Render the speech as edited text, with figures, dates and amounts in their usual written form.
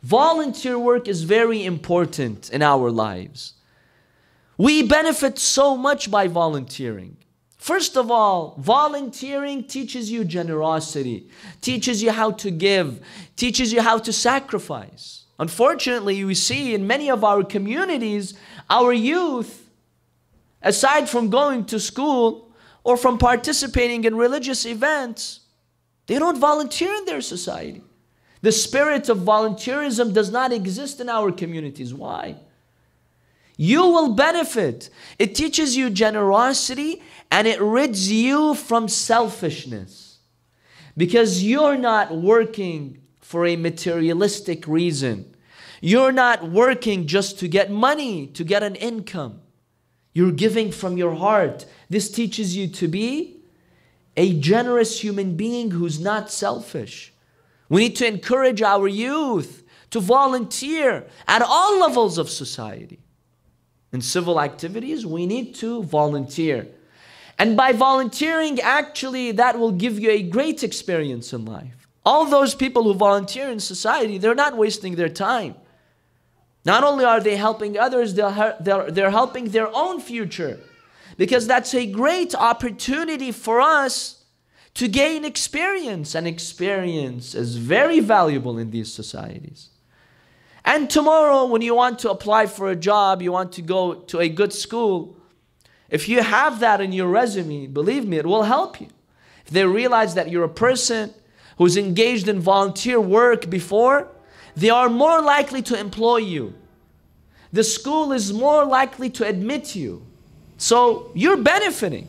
Volunteer work is very important in our lives. We benefit so much by volunteering. First of all, volunteering teaches you generosity, teaches you how to give, teaches you how to sacrifice. Unfortunately, we see in many of our communities, our youth, aside from going to school or from participating in religious events, they don't volunteer in their society. The spirit of volunteerism does not exist in our communities. Why? You will benefit. It teaches you generosity and it rids you from selfishness. Because you're not working for a materialistic reason. You're not working just to get money, to get an income. You're giving from your heart. This teaches you to be a generous human being who's not selfish. We need to encourage our youth to volunteer at all levels of society. In civil activities, we need to volunteer. And by volunteering, actually, that will give you a great experience in life. All those people who volunteer in society, they're not wasting their time. Not only are they helping others, they're helping their own future. Because that's a great opportunity for us to gain experience. And experience is very valuable in these societies. And tomorrow, when you want to apply for a job, you want to go to a good school, if you have that in your resume, believe me, it will help you. If they realize that you're a person who's engaged in volunteer work before, they are more likely to employ you. The school is more likely to admit you. So you're benefiting.